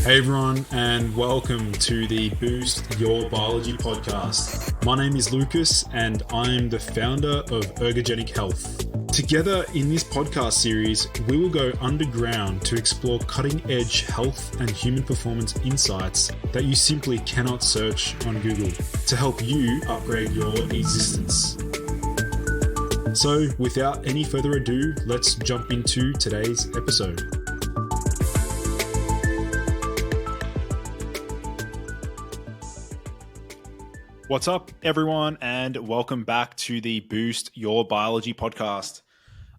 Hey everyone, and welcome to the Boost Your Biology podcast. My name is Lucas, and I'm the founder of Ergogenic Health. Together in this podcast series, we will go underground to explore cutting-edge health and human performance insights that you simply cannot search on Google to help you upgrade your existence. So, without any further ado, let's jump into today's episode. What's up, everyone, and welcome back to the Boost Your Biology podcast.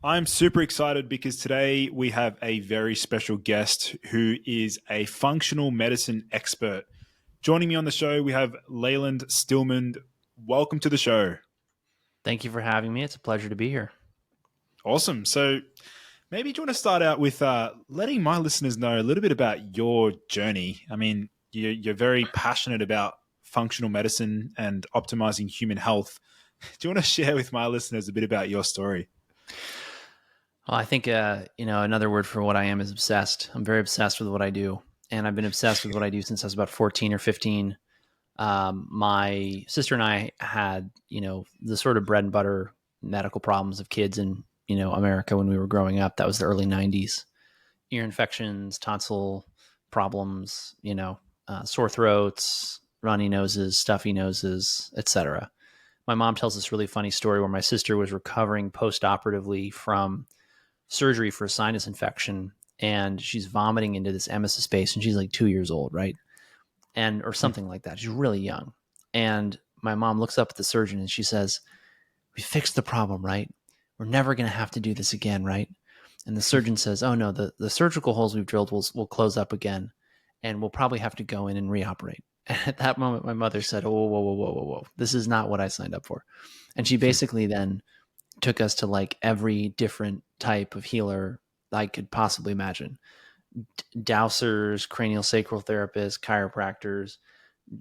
I'm super excited because today we have a very special guest who is a functional medicine expert. Joining me on the show, we have Leland Stillman. Welcome to the show. Thank you for having me. It's a pleasure to be here. Awesome. So maybe do you want to start out with letting my listeners know a little bit about your journey? I mean, you're very passionate about functional medicine and optimizing human health. Do you want to share with my listeners a bit about your story? Well, I think, another word for what I am is obsessed. I'm very obsessed with what I do. And I've been obsessed with what I do since I was about 14 or 15. My sister and I had, the sort of bread and butter medical problems of kids in, America when we were growing up. That was the early 90s. Ear infections, tonsil problems, sore throats, runny noses, stuffy noses, etc. My mom tells this really funny story where my sister was recovering post-operatively from surgery for a sinus infection, and she's vomiting into this emesis space, and she's like 2 years old, right? Or something like that. She's really young. And my mom looks up at the surgeon and she says, "We fixed the problem, right? We're never going to have to do this again, right?" And the surgeon says, "Oh no, the surgical holes we've drilled will close up again, and we'll probably have to go in and reoperate." And at that moment, my mother said, "Oh, whoa. This is not what I signed up for." And she basically then took us to like every different type of healer I could possibly imagine. Dowsers, cranial sacral therapists, chiropractors,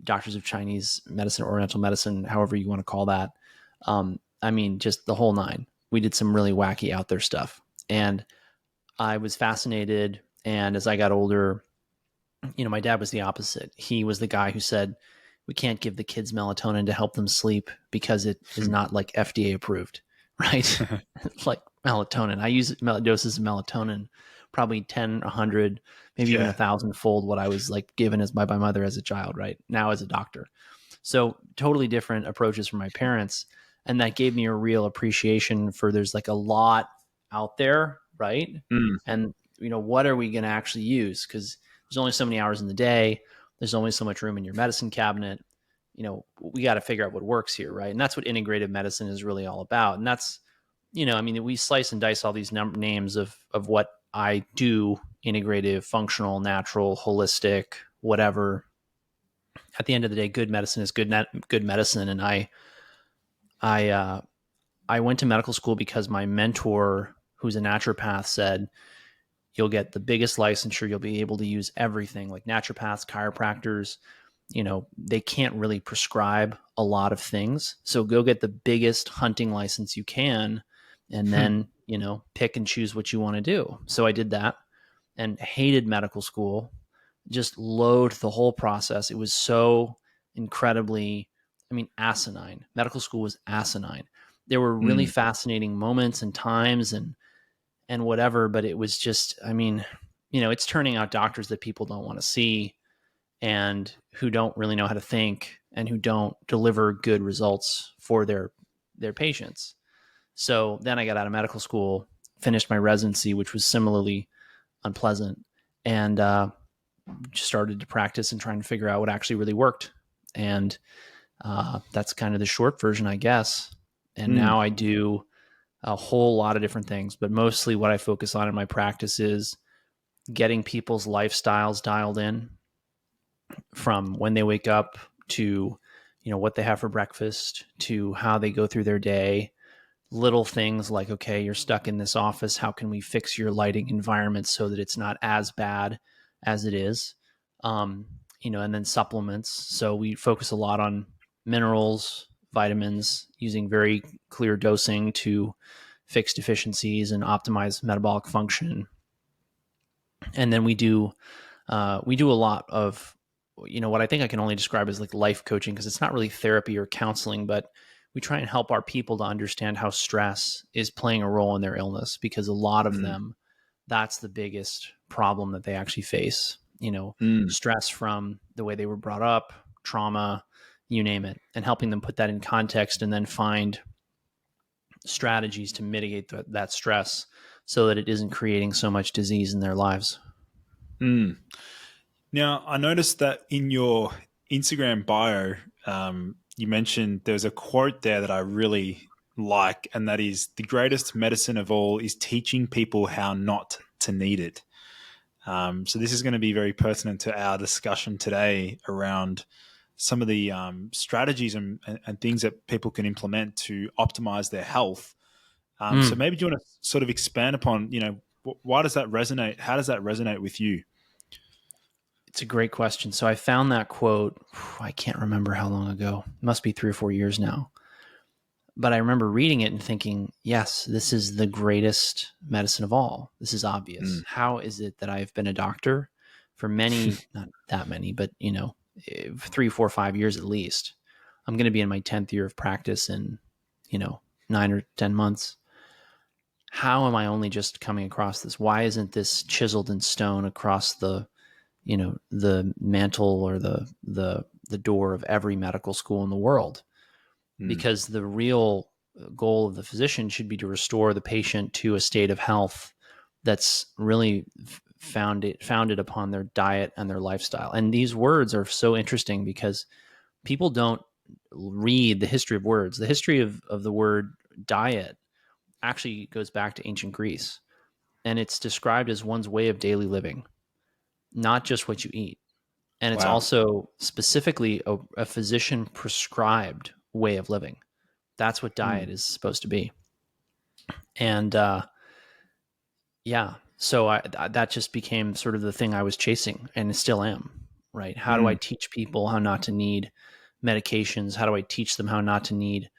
doctors of Chinese medicine, Oriental medicine, however you want to call that. Just the whole nine. We did some really wacky out there stuff. And I was fascinated. And as I got older, my dad was the opposite. He was the guy who said, "We can't give the kids melatonin to help them sleep because it is not like FDA approved," right? Like melatonin. I use doses of melatonin, probably 10, 100, maybe even 1,000-fold what I was like given by my mother as a child, right? Now as a doctor. So totally different approaches from my parents. And that gave me a real appreciation for there's like a lot out there, right? And, what are we going to actually use? Because there's only so many hours in the day. There's only so much room in your medicine cabinet. We got to figure out what works here, right? And that's what integrative medicine is really all about. And that's, we slice and dice all these names of what I do: integrative, functional, natural, holistic, whatever. At the end of the day, good medicine is good medicine. And I went to medical school because my mentor, who's a naturopath, said, "You'll get the biggest licensure. You'll be able to use everything." Like naturopaths, chiropractors, they can't really prescribe a lot of things. So go get the biggest hunting license you can, and then, pick and choose what you want to do. So I did that and hated medical school, just loathed the whole process. It was so incredibly, asinine. Medical school was asinine. There were really fascinating moments and times and whatever, but it was just, it's turning out doctors that people don't want to see and who don't really know how to think and who don't deliver good results for their patients. So then I got out of medical school, finished my residency, which was similarly unpleasant, and started to practice and trying to figure out what actually really worked. And that's kind of the short version, I guess. And now I do a whole lot of different things, but mostly what I focus on in my practice is getting people's lifestyles dialed in, from when they wake up to, what they have for breakfast, to how they go through their day. Little things like, okay, you're stuck in this office. How can we fix your lighting environment so that it's not as bad as it is? And then supplements. So we focus a lot on minerals, vitamins, using very clear dosing to fix deficiencies and optimize metabolic function. And then we do We do a lot of, what I think I can only describe as like life coaching, because it's not really therapy or counseling, but we try and help our people to understand how stress is playing a role in their illness, because a lot of Mm. them, that's the biggest problem that they actually face, Mm. stress from the way they were brought up, trauma, you name it, and helping them put that in context and then find strategies to mitigate that stress so that it isn't creating so much disease in their lives. Mm. Now, I noticed that in your Instagram bio, you mentioned there's a quote there that I really like, and that is, the greatest medicine of all is teaching people how not to need it. So this is going to be very pertinent to our discussion today around some of the strategies and things that people can implement to optimize their health. So Mm. maybe do you want to sort of expand upon, why does that resonate? How does that resonate with you? It's a great question. So I found that quote, I can't remember how long ago. It must be 3 or 4 years now. But I remember reading it and thinking, yes, this is the greatest medicine of all. This is obvious. Mm. How is it that I've been a doctor for many, not that many, but 3, 4, 5 years at least? I'm going to be in my 10th year of practice in, you know, 9 or 10 months. How am I only just coming across this? Why isn't this chiseled in stone across the mantle or the door of every medical school in the world? Mm. Because the real goal of the physician should be to restore the patient to a state of health that's really founded upon their diet and their lifestyle. And these words are so interesting because people don't read the history of words. The history of the word diet actually goes back to ancient Greece, and it's described as one's way of daily living, not just what you eat. And it's Wow. also specifically a physician prescribed way of living. That's what diet Mm. is supposed to be. And yeah, so that just became sort of the thing I was chasing, and still am. Right? How do I Mm. teach people how not to need medications? How do I teach them how not to need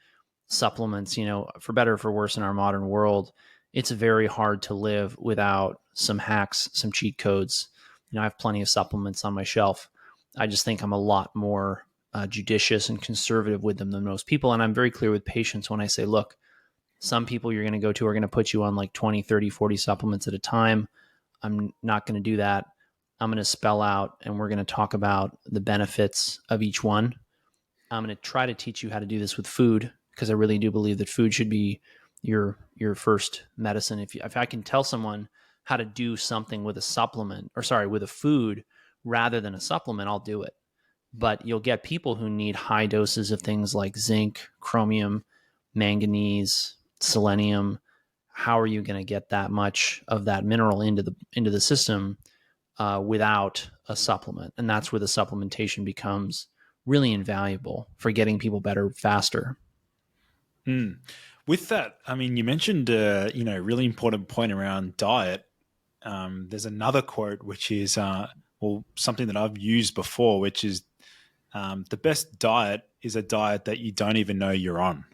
supplements? For better or for worse, in our modern world, it's very hard to live without some hacks, some cheat codes. I have plenty of supplements on my shelf. I just think I'm a lot more judicious and conservative with them than most people. And I'm very clear with patients when I say, look, some people you're going to go to are going to put you on like 20, 30, 40 supplements at a time. I'm not going to do that. I'm going to spell out and we're going to talk about the benefits of each one. I'm going to try to teach you how to do this with food, because I really do believe that food should be your first medicine. If I can tell someone how to do something with a supplement, or sorry, with a food rather than a supplement, I'll do it. But you'll get people who need high doses of things like zinc, chromium, manganese, selenium. How are you going to get that much of that mineral into the system without a supplement? And that's where the supplementation becomes really invaluable for getting people better faster. Mm. With that, I mean, you mentioned, really important point around diet. There's another quote which is, something that I've used before, which is, the best diet is a diet that you don't even know you're on.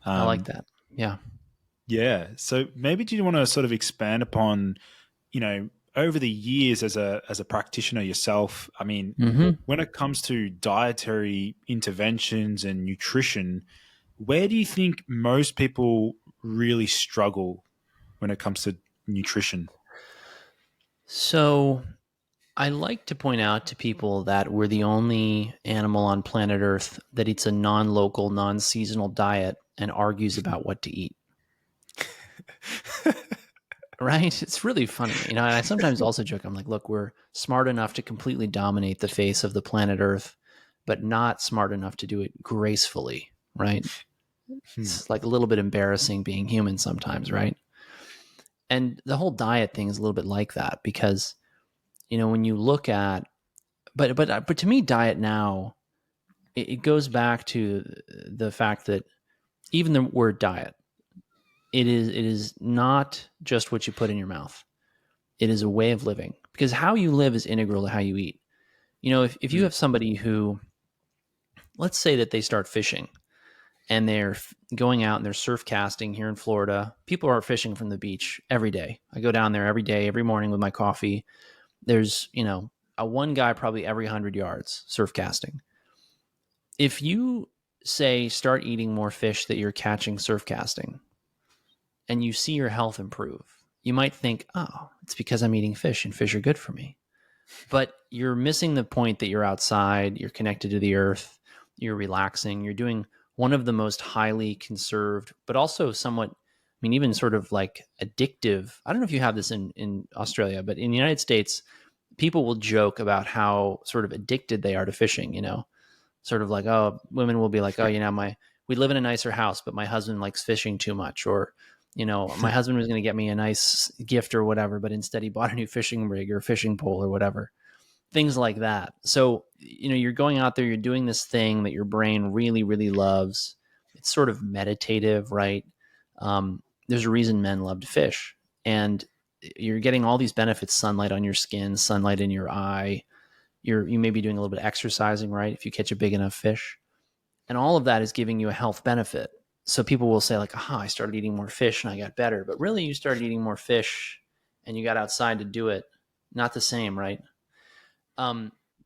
I like um, that. Yeah. yeah. So maybe do you want to sort of expand upon, over the years as a practitioner yourself? I mean, Mm-hmm. when it comes to dietary interventions and nutrition, where do you think most people really struggle when it comes to nutrition? So I like to point out to people that we're the only animal on planet Earth that eats a non-local, non-seasonal diet and argues about what to eat. Right? It's really funny. And I sometimes also joke, I'm like, look, we're smart enough to completely dominate the face of the planet Earth, but not smart enough to do it gracefully, right? Hmm. It's like a little bit embarrassing being human sometimes, right? And the whole diet thing is a little bit like that, because, when you look at, but to me, diet now, it goes back to the fact that even the word diet, it is not just what you put in your mouth. It is a way of living, because how you live is integral to how you eat. If you Hmm. have somebody who, let's say that they start fishing and they're going out and they're surf casting here in Florida. People are fishing from the beach every day. I go down there every day, every morning with my coffee. There's, a one guy probably every 100 yards surf casting. If you say start eating more fish that you're catching surf casting and you see your health improve, you might think, oh, it's because I'm eating fish and fish are good for me. But you're missing the point that you're outside, you're connected to the earth, you're relaxing, you're doing one of the most highly conserved, but also somewhat, even sort of like addictive. I don't know if you have this in Australia, but in the United States, people will joke about how sort of addicted they are to fishing, sort of like, oh, women will be like, oh, we live in a nicer house, but my husband likes fishing too much. Or, my husband was going to get me a nice gift or whatever, but instead he bought a new fishing rig or fishing pole or whatever, things like that. So, you're going out there, you're doing this thing that your brain really, really loves. It's sort of meditative, right? There's a reason men love to fish, and you're getting all these benefits: sunlight on your skin, sunlight in your eye. You may be doing a little bit of exercising, right? If you catch a big enough fish, and all of that is giving you a health benefit. So people will say like, aha, I started eating more fish and I got better. But really you started eating more fish and you got outside to do it. Not the same, right?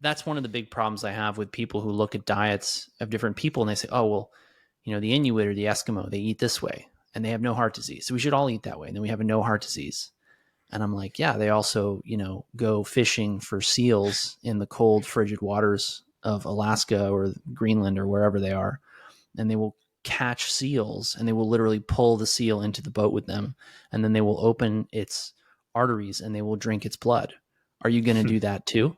That's one of the big problems I have with people who look at diets of different people and they say, oh, well, the Inuit or the Eskimo, they eat this way and they have no heart disease. So we should all eat that way. And then we have a no heart disease. And I'm like, yeah, they also, go fishing for seals in the cold, frigid waters of Alaska or Greenland or wherever they are. And they will catch seals and they will literally pull the seal into the boat with them. And then they will open its arteries and they will drink its blood. Are you going to do that too?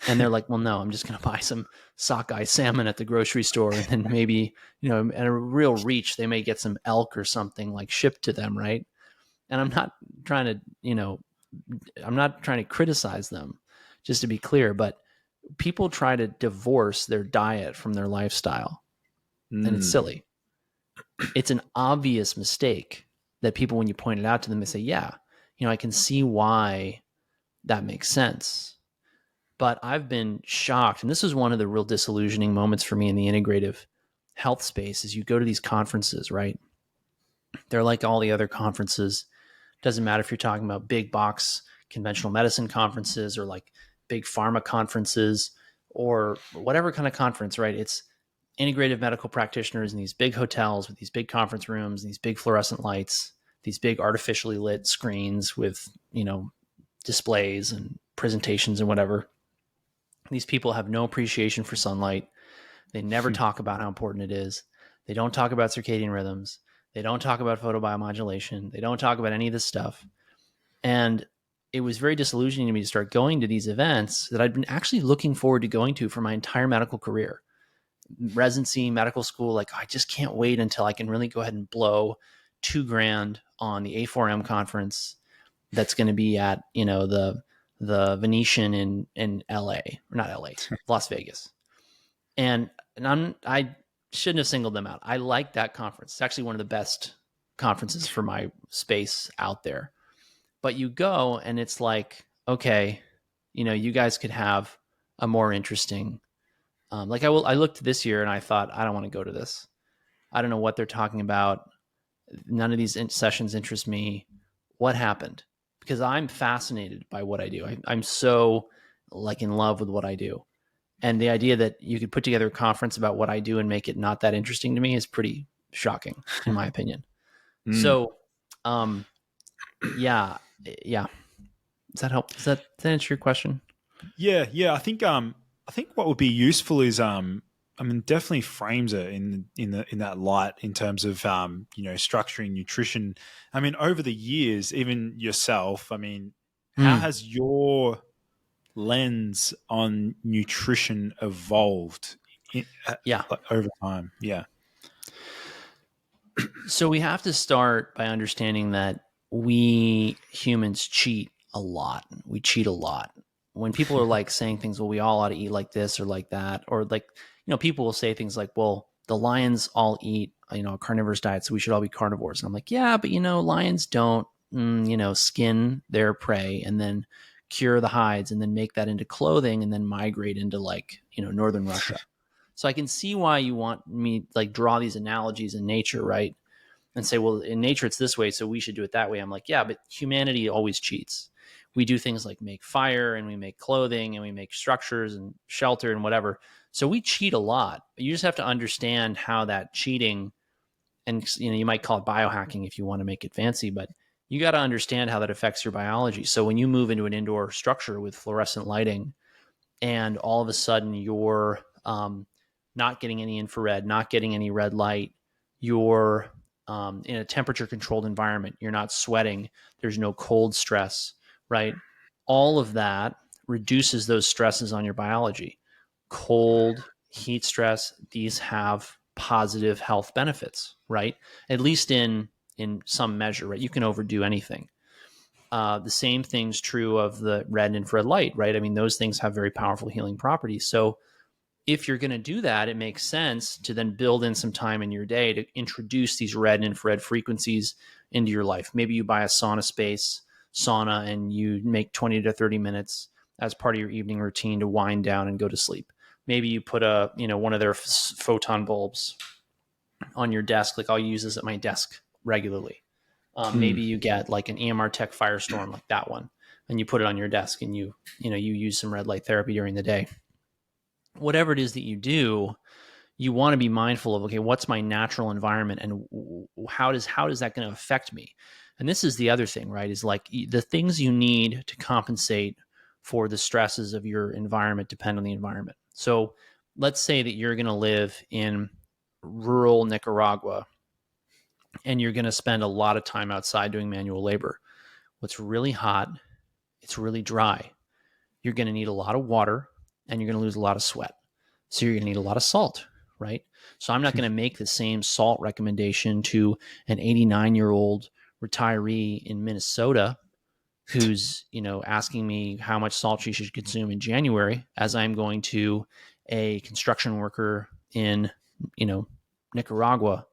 And they're like, well, no, I'm just going to buy some sockeye salmon at the grocery store. And then maybe, at a real reach, they may get some elk or something like shipped to them. Right. And I'm not trying to criticize them, just to be clear, but people try to divorce their diet from their lifestyle. And it's silly. It's an obvious mistake that people, when you point it out to them, they say, yeah, I can see why that makes sense. But I've been shocked. And this is one of the real disillusioning moments for me in the integrative health space is you go to these conferences, right? They're like all the other conferences. Doesn't matter if you're talking about big box conventional medicine conferences or like big pharma conferences or whatever kind of conference, right? It's integrative medical practitioners in these big hotels with these big conference rooms, and these big fluorescent lights, these big artificially lit screens with, displays and presentations and whatever. These people have no appreciation for sunlight. They never talk about how important it is. They don't talk about circadian rhythms. They don't talk about photobiomodulation. They don't talk about any of this stuff. And it was very disillusioning to me to start going to these events that I'd been actually looking forward to going to for my entire medical career. Residency, medical school, like I just can't wait until I can really go ahead and blow $2,000 on the A4M conference that's going to be at, the Venetian in LA, or not LA, Las Vegas. And I shouldn't have singled them out. I like that conference. It's actually one of the best conferences for my space out there. But you go and it's like, okay, you guys could have a more interesting, I looked this year and I thought, I don't want to go to this. I don't know what they're talking about. None of these sessions interest me. What happened? Because I'm fascinated by what I do. I'm so in love with what I do. And the idea that you could put together a conference about what I do and make it not that interesting to me is pretty shocking, in my opinion. So, yeah. Does that help? Does that answer your question? Yeah. I think what would be useful is definitely frames it in that light in terms of structuring nutrition. Over the years, even yourself, how has your lens on nutrition evolved over time? Yeah. So we have to start by understanding that we humans cheat a lot. We cheat a lot. When people are saying things, well, we all ought to eat like this or like that, or people will say things like, well, the lions all eat, a carnivorous diet, so we should all be carnivores. And I'm like, yeah, but lions don't, skin their prey and then cure the hides and then make that into clothing and then migrate into northern Russia. So I can see why you want me draw these analogies in nature, right? And say, well, in nature it's this way, so we should do it that way. I'm like, yeah, but humanity always cheats. we do things like make fire and we make clothing and we make structures and shelter and whatever. So we cheat a lot. You just have to understand how that cheating, and you might call it biohacking if you want to make it fancy, but you got to understand how that affects your biology. So when you move into an indoor structure with fluorescent lighting, and all of a sudden you're not getting any infrared, not getting any red light, you're in a temperature controlled environment, you're not sweating, there's no cold stress, right? All of that reduces those stresses on your biology. Cold, heat stress, these have positive health benefits, right? At least in some measure, right? You can overdo anything. The same thing's true of the red and infrared light, right? I mean, those things have very powerful healing properties. So if you're going to do that, it makes sense to then build in some time in your day to introduce these red and infrared frequencies into your life. Maybe you buy a sauna and you make 20 to 30 minutes as part of your evening routine to wind down and go to sleep. Maybe you put one of their photon bulbs on your desk. Like I'll use this at my desk regularly. Maybe you get like an EMR Tech Firestorm, like that one, and you put it on your desk and you use some red light therapy during the day. Whatever it is that you do, you want to be mindful of, okay, what's my natural environment and how is that going to affect me? And this is the other thing, right? Is like the things you need to compensate for the stresses of your environment depend on the environment. So let's say that you're going to live in rural Nicaragua and you're going to spend a lot of time outside doing manual labor. What's really hot, it's really dry. You're going to need a lot of water and you're going to lose a lot of sweat. So you're going to need a lot of salt, right? So I'm not going to make the same salt recommendation to an 89-year-old retiree in Minnesota who's, asking me how much salt she should consume in January as I'm going to a construction worker in, Nicaragua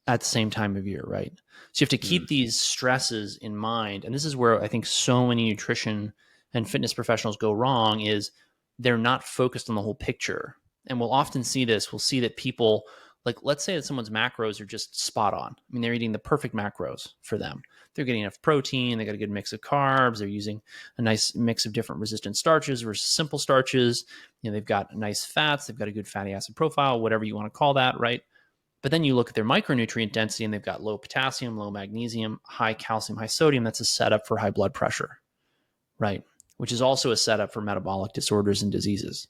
at the same time of year, right? So you have to keep these stresses in mind. And this is where I think so many nutrition and fitness professionals go wrong, is they're not focused on the whole picture. And we'll often see this. We'll see that people, like, let's say that someone's macros are just spot on. I mean, they're eating the perfect macros for them. They're getting enough protein. They got a good mix of carbs. They're using a nice mix of different resistant starches versus simple starches. They've got nice fats. They've got a good fatty acid profile, whatever you want to call that, right? But then you look at their micronutrient density and they've got low potassium, low magnesium, high calcium, high sodium. That's a setup for high blood pressure, right? Which is also a setup for metabolic disorders and diseases.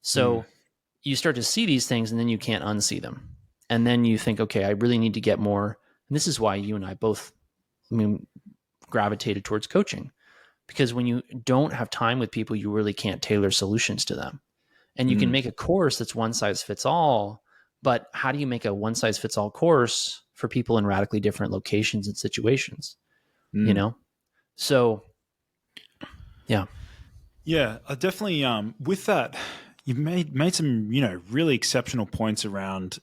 So you start to see these things and then you can't unsee them. And then you think, okay, I really need to get more. And this is why you and I both, gravitated towards coaching, because when you don't have time with people, you really can't tailor solutions to them. And you can make a course that's one size fits all, but how do you make a one size fits all course for people in radically different locations and situations? So yeah. Yeah, I definitely, with that, you've made some, really exceptional points around,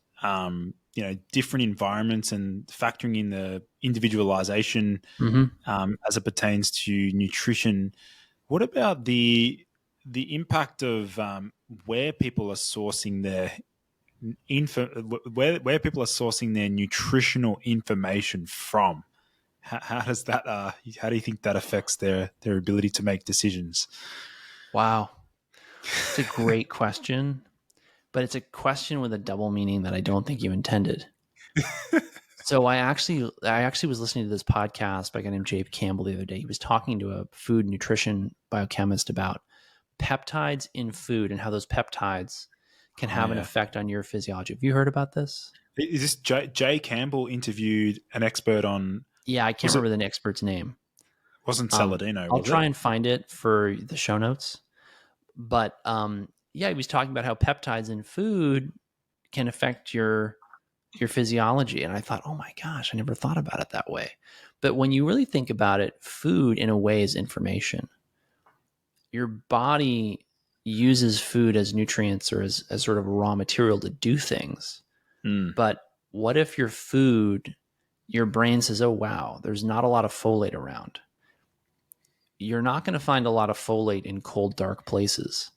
different environments and factoring in the individualization as it pertains to nutrition. What about the impact of where people are sourcing their where people are sourcing their nutritional information from? How does that? How do you think that affects their ability to make decisions? Wow, it's a great question, but it's a question with a double meaning that I don't think you intended. So I actually was listening to this podcast by a guy named Jay Campbell the other day. He was talking to a food nutrition biochemist about peptides in food and how those peptides can have an effect on your physiology. Have you heard about this? Is this Jay Campbell interviewed an expert on? Yeah, I can't remember the expert's name. Wasn't Saladino? I'll try and find it for the show notes. But he was talking about how peptides in food can affect your physiology. And I thought, oh my gosh, I never thought about it that way. But when you really think about it, food in a way is information. Your body uses food as nutrients or as sort of a raw material to do things. But what if your food, your brain says, oh, wow, there's not a lot of folate around. You're not going to find a lot of folate in cold, dark places.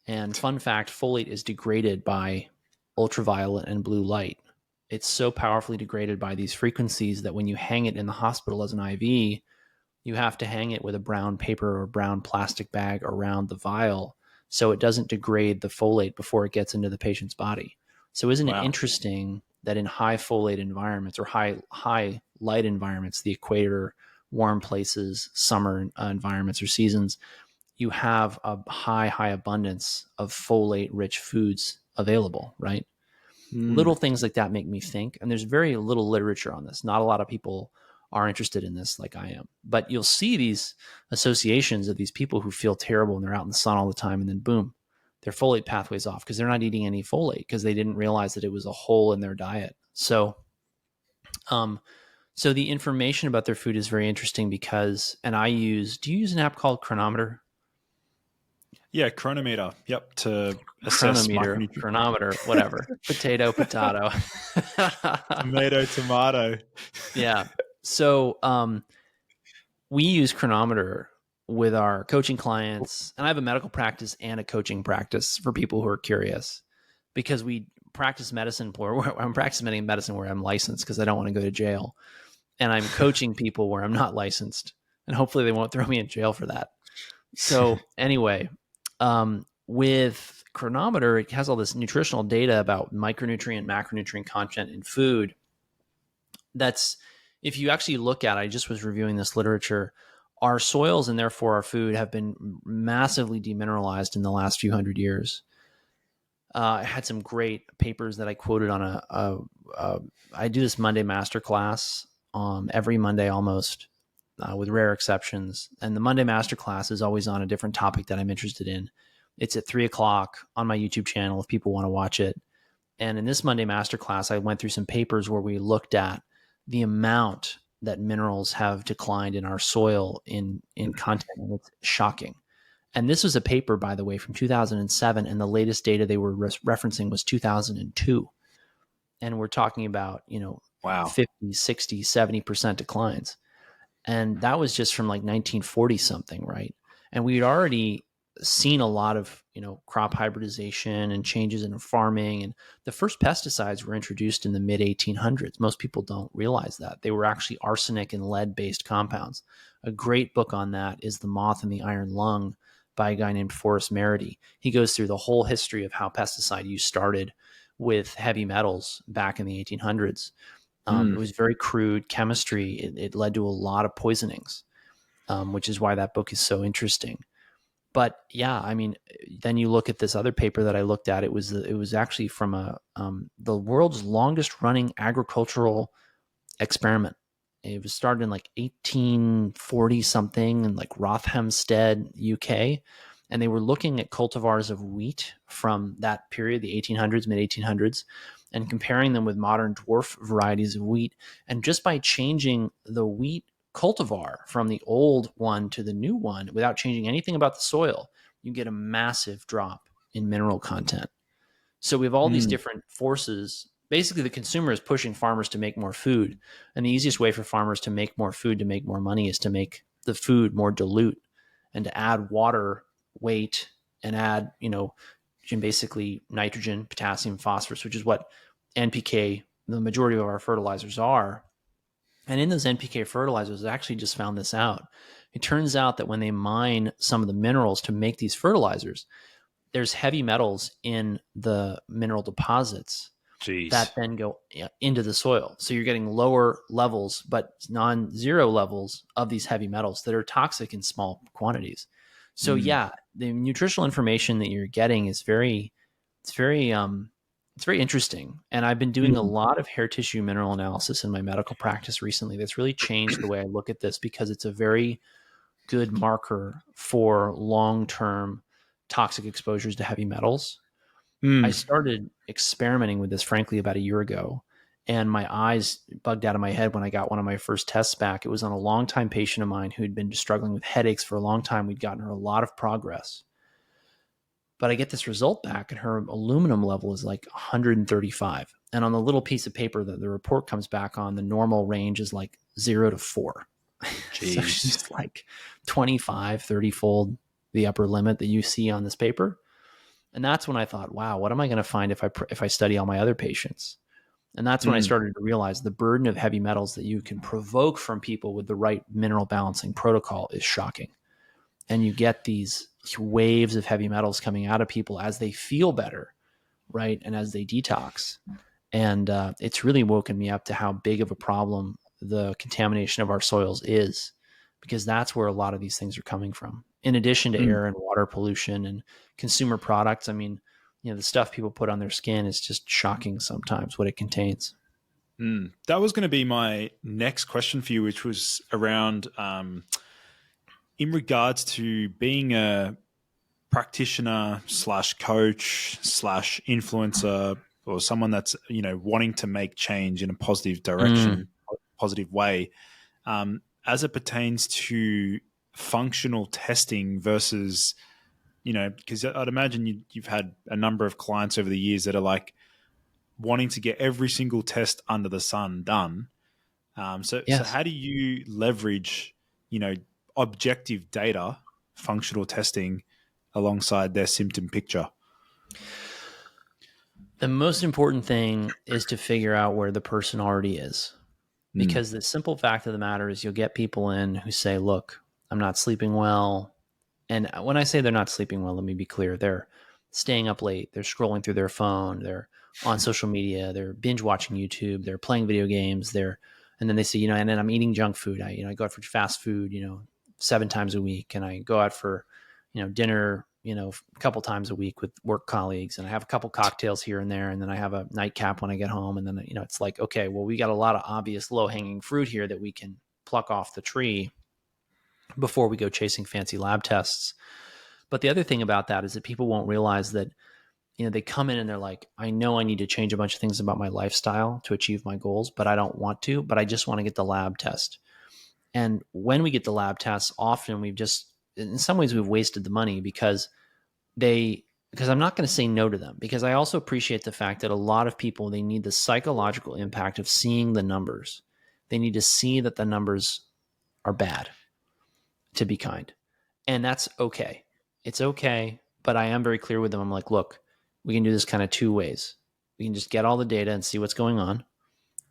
And fun fact, folate is degraded by ultraviolet and blue light. It's so powerfully degraded by these frequencies that when you hang it in the hospital as an IV, you have to hang it with a brown paper or brown plastic bag around the vial so it doesn't degrade the folate before it gets into the patient's body. So isn't it Wow. interesting that in high folate environments or high light environments, the equator, warm places, summer environments or seasons, you have a high abundance of folate rich foods available, right? Little things like that make me think, and there's very little literature on this. Not a lot of people are interested in this like I am, but you'll see these associations of these people who feel terrible and they're out in the sun all the time, and then boom, their folate pathways off because they're not eating any folate because they didn't realize that it was a hole in their diet. So so the information about their food is very interesting because, and do you use an app called Chronometer? Yeah, chronometer. Yep, to assess Chronometer, micronutrients. chronometer, whatever. Potato. Tomato. Yeah. So we use Chronometer with our coaching clients, and I have a medical practice and a coaching practice for people who are curious, because we practice medicine I'm practicing medicine where I'm licensed because I don't want to go to jail, and I'm coaching people where I'm not licensed, and hopefully they won't throw me in jail for that. So anyway, with Chronometer, it has all this nutritional data about micronutrient, macronutrient content in food. That's, if you actually look at it, I just was reviewing this literature, our soils and therefore our food have been massively demineralized in the last few hundred years. I had some great papers that I quoted on I do this Monday masterclass every Monday almost, with rare exceptions. And the Monday masterclass is always on a different topic that I'm interested in. It's at 3:00 on my YouTube channel if people want to watch it. And in this Monday masterclass, I went through some papers where we looked at the amount that minerals have declined in our soil in content, and it's shocking. And this was a paper, by the way, from 2007, and the latest data they were referencing was 2002. And we're talking about, Wow. 50, 60, 70% declines. And that was just from like 1940 something, right? And we'd already seen a lot of, crop hybridization and changes in farming. And the first pesticides were introduced in the mid 1800s. Most people don't realize that. They were actually arsenic and lead based compounds. A great book on that is The Moth and the Iron Lung by a guy named Forrest Merity. He goes through the whole history of how pesticide use started with heavy metals back in the 1800s. It was very crude chemistry. It led to a lot of poisonings, which is why that book is so interesting. But yeah, I mean, then you look at this other paper that I looked at. It was actually from the world's longest running agricultural experiment. It was started in like 1840 something in like Rothamsted, UK. And they were looking at cultivars of wheat from that period, the 1800s, mid 1800s, and comparing them with modern dwarf varieties of wheat. And just by changing the wheat cultivar from the old one to the new one without changing anything about the soil, you get a massive drop in mineral content. So we have all these different forces. Basically, the consumer is pushing farmers to make more food. And the easiest way for farmers to make more food, to make more money, is to make the food more dilute and to add water weight and add, basically nitrogen, potassium, phosphorus, which is what NPK, the majority of our fertilizers are. And in those NPK fertilizers, I actually just found this out. It turns out that when they mine some of the minerals to make these fertilizers, there's heavy metals in the mineral deposits that then go into the soil. So you're getting lower levels, but non-zero levels of these heavy metals that are toxic in small quantities. So yeah, the nutritional information that you're getting is very interesting. And I've been doing a lot of hair tissue mineral analysis in my medical practice recently. That's really changed the way I look at this, because it's a very good marker for long-term toxic exposures to heavy metals. I started experimenting with this, frankly, about a year ago, and my eyes bugged out of my head when I got one of my first tests back. It was on a longtime patient of mine who'd been struggling with headaches for a long time. We'd gotten her a lot of progress. But I get this result back, and her aluminum level is like 135. And on the little piece of paper that the report comes back on, the normal range is like 0 to 4. So she's like 25, 30-fold the upper limit that you see on this paper. And that's when I thought, wow, what am I going to find if I study all my other patients? And that's when I started to realize the burden of heavy metals that you can provoke from people with the right mineral balancing protocol is shocking. And you get these waves of heavy metals coming out of people as they feel better, right? And as they detox. And it's really woken me up to how big of a problem the contamination of our soils is, because that's where a lot of these things are coming from. In addition to air and water pollution and consumer products, I mean, the stuff people put on their skin is just shocking sometimes what it contains. That was going to be my next question for you, which was around in regards to being a practitioner slash coach slash influencer, or someone that's wanting to make change in a positive direction, positive way, as it pertains to functional testing versus, because I'd imagine you've had a number of clients over the years that are like wanting to get every single test under the sun done. So how do you leverage, objective data, functional testing, alongside their symptom picture? The most important thing is to figure out where the person already is. Because the simple fact of the matter is you'll get people in who say, look, I'm not sleeping well. And when I say they're not sleeping well, let me be clear. They're staying up late. They're scrolling through their phone. They're on social media. They're binge watching YouTube. They're playing video games. And then they say, and then I'm eating junk food. I go out for fast food, 7 times a week. And I go out for, dinner, a couple times a week with work colleagues. And I have a couple cocktails here and there. And then I have a nightcap when I get home. And then, it's like, okay, well, we got a lot of obvious low hanging fruit here that we can pluck off the tree before we go chasing fancy lab tests. But the other thing about that is that people won't realize that, they come in and they're like, I know I need to change a bunch of things about my lifestyle to achieve my goals, but I don't want to, but I just want to get the lab test. And when we get the lab tests, often in some ways we've wasted the money because I'm not going to say no to them, because I also appreciate the fact that a lot of people, they need the psychological impact of seeing the numbers. They need to see that the numbers are bad, to be kind. And that's okay. It's okay. But I am very clear with them. I'm like, look, we can do this kind of 2 ways. We can just get all the data and see what's going on.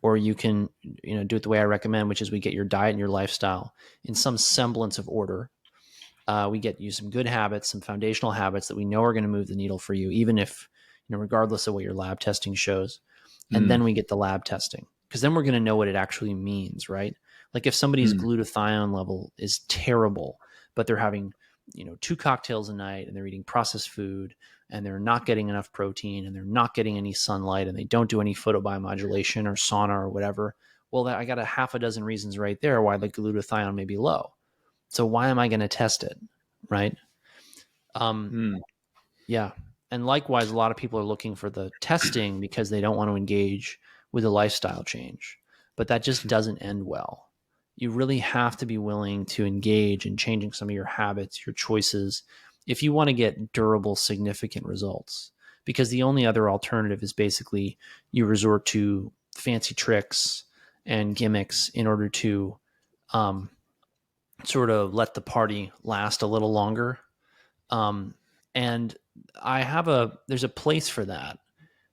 Or you can, do it the way I recommend, which is we get your diet and your lifestyle in some semblance of order. We get you some good habits, some foundational habits that we know are going to move the needle for you, even if, regardless of what your lab testing shows. And then we get the lab testing, because then we're going to know what it actually means, right? Like if somebody's glutathione level is terrible, but they're having, 2 cocktails a night and they're eating processed food and they're not getting enough protein and they're not getting any sunlight and they don't do any photobiomodulation or sauna or whatever. Well, I got a half a dozen reasons right there why the glutathione may be low. So why am I going to test it? Right. Yeah. And likewise, a lot of people are looking for the testing because they don't want to engage with a lifestyle change, but that just doesn't end well. You really have to be willing to engage in changing some of your habits, your choices, if you want to get durable, significant results. Because the only other alternative is basically you resort to fancy tricks and gimmicks in order to sort of let the party last a little longer. And there's a place for that.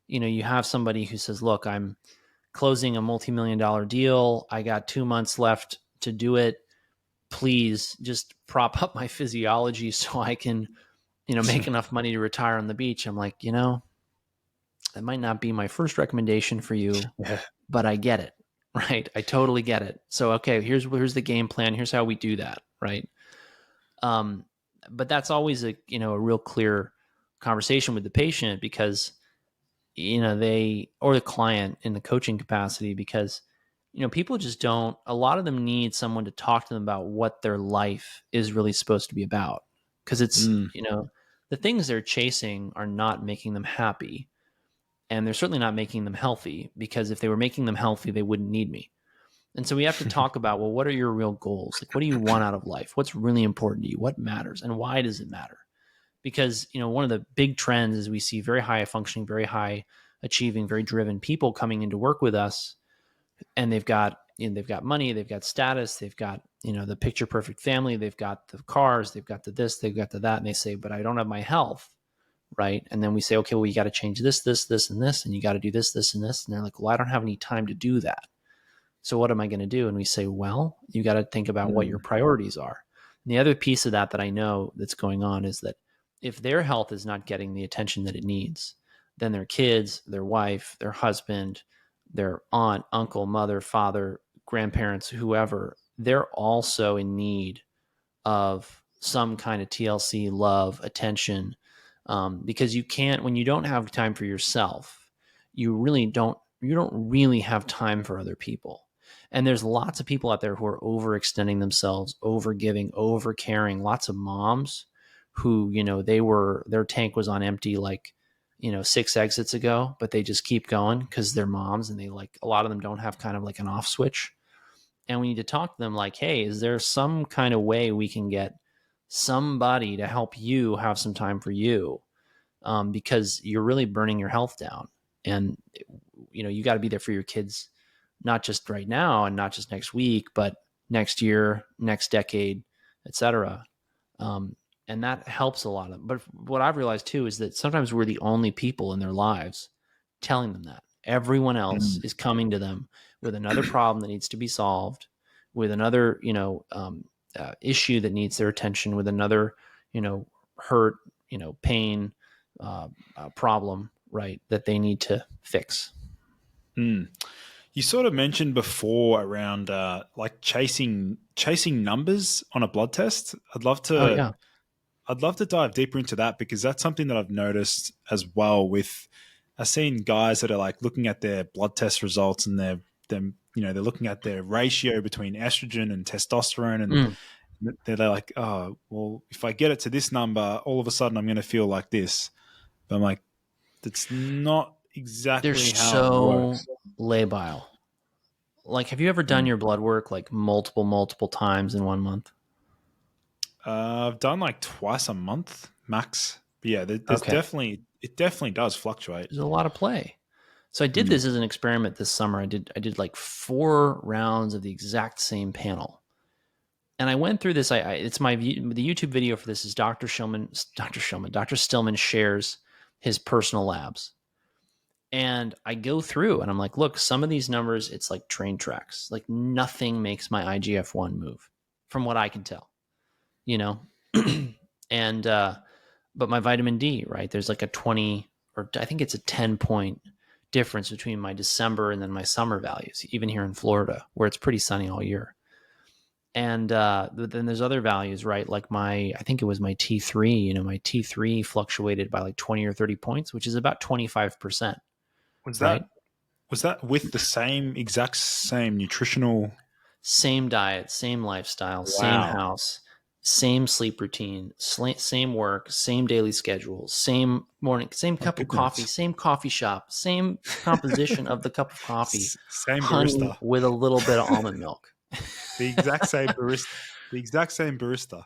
You have somebody who says, look, I'm closing a multi-million-dollar deal. I got 2 months left to do it. Please just prop up my physiology so I can, make enough money to retire on the beach. I'm like, that might not be my first recommendation for you, but I get it, right? I totally get it. So, okay, here's the game plan. Here's how we do that, right? But that's always a real clear conversation with the patient, because or the client in the coaching capacity, because people just don't, a lot of them need someone to talk to them about what their life is really supposed to be about, because it's the things they're chasing are not making them happy, and they're certainly not making them healthy, because if they were making them healthy, they wouldn't need me. And so we have to talk about, well, what are your real goals? Like, what do you want out of life? What's really important to you? What matters? And why does it matter? Because, one of the big trends is we see very high functioning, very high achieving, very driven people coming into work with us, and they've got money, they've got status, they've got, the picture perfect family, they've got the cars, they've got the this, they've got the that. And they say, but I don't have my health. right? And then we say, okay, well, you got to change this, this, this, and this, and you got to do this, this, and this. And they're like, well, I don't have any time to do that. So what am I going to do? And we say, well, you got to think about what your priorities are. And the other piece of that I know that's going on is that if their health is not getting the attention that it needs, then their kids, their wife, their husband, their aunt, uncle, mother, father, grandparents, whoever, they're also in need of some kind of TLC, love, attention, because you can't, when you don't have time for yourself, you don't really have time for other people. And there's lots of people out there who are overextending themselves, over giving, over caring. Lots of moms who, their tank was on empty, like, 6 exits ago, but they just keep going because they're moms, and a lot of them don't have kind of like an off switch. And we need to talk to them like, hey, is there some kind of way we can get somebody to help you have some time for you? Because you're really burning your health down. And, you got to be there for your kids, not just right now and not just next week, but next year, next decade, etc. And that helps a lot of them. But what I've realized too is that sometimes we're the only people in their lives telling them that. Everyone else is coming to them with another problem that needs to be solved, with another, issue that needs their attention, with another, hurt, pain, problem, right, that they need to fix. You sort of mentioned before around like chasing numbers on a blood test. I'd love to dive deeper into that, because that's something that I've noticed as well. I've seen guys that are like looking at their blood test results, and they're looking at their ratio between estrogen and testosterone, and they're like, oh, well, if I get it to this number, all of a sudden I'm going to feel like this. But I'm like, that's not exactly They're how it so works. labile. Like, have you ever done your blood work like multiple times in 1 month? I've done like twice a month max. But yeah, it definitely does fluctuate. There's a lot of play. So I did this as an experiment this summer. I did like 4 rounds of the exact same panel. And I went through this. It's the YouTube video for this is Dr. Stillman shares his personal labs. And I go through and I'm like, look, some of these numbers, it's like train tracks. Like nothing makes my IGF-1 move from what I can tell, and, but my vitamin D, right? There's like a 20, or I think it's a 10-point difference between my December and then my summer values, even here in Florida, where it's pretty sunny all year. And then there's other values, right? Like I think it was my T3, my T3 fluctuated by like 20 or 30 points, which is about 25%. Was Right? that with the exact same nutritional? Same diet, same lifestyle, same house, same sleep routine, same work, same daily schedule, same morning, same cup of coffee, same coffee shop, same composition of the cup of coffee, Same honey barista with a little bit of almond milk. The exact same barista. The exact same barista.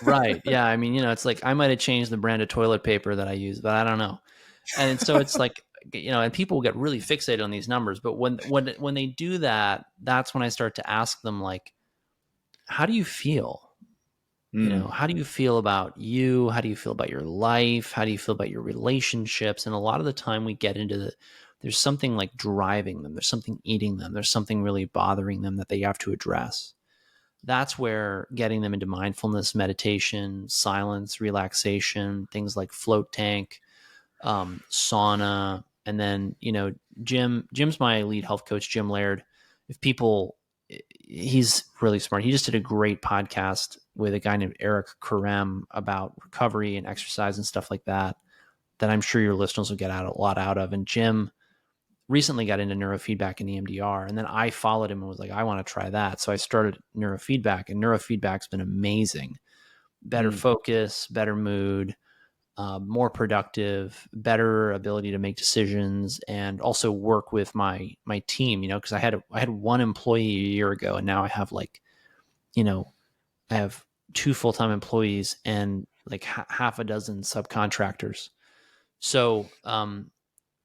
Right. Yeah. I mean, it's like I might have changed the brand of toilet paper that I use, but I don't know. And so it's like, and people get really fixated on these numbers, but when they do that, that's when I start to ask them, like, how do you feel? How do you feel about you? How do you feel about your life? How do you feel about your relationships? And a lot of the time we get into there's something like driving them. There's something eating them. There's something really bothering them that they have to address. That's where getting them into mindfulness, meditation, silence, relaxation, things like float tank, sauna, and then, Jim's my lead health coach, Jim Laird. He's really smart. He just did a great podcast with a guy named Eric Karem about recovery and exercise and stuff like that I'm sure your listeners will get a lot out of. And Jim recently got into neurofeedback and EMDR. And then I followed him and was like, I want to try that. So I started neurofeedback, and neurofeedback's been amazing. Better focus, better mood, more productive, better ability to make decisions, and also work with my team, because I had one employee a year ago, and now I have I have 2 full-time employees and like half a dozen subcontractors. So,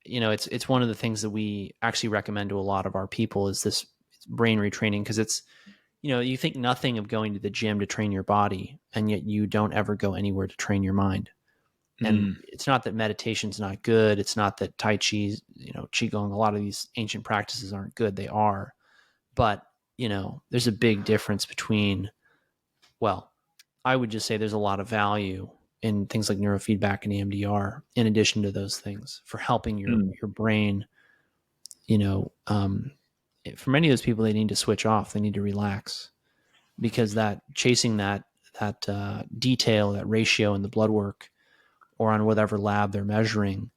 it's one of the things that we actually recommend to a lot of our people is this brain retraining, because it's, you think nothing of going to the gym to train your body, and yet you don't ever go anywhere to train your mind. And Mm. it's not that meditation's not good. It's not that Tai Chi, Qigong, a lot of these ancient practices aren't good. They are. But, there's a big difference between, well, I would just say there's a lot of value in things like neurofeedback and EMDR, in addition to those things, for helping your Mm. brain. For many of those people, they need to switch off. They need to relax, because that chasing that detail, that ratio in the blood work or on whatever lab they're measuring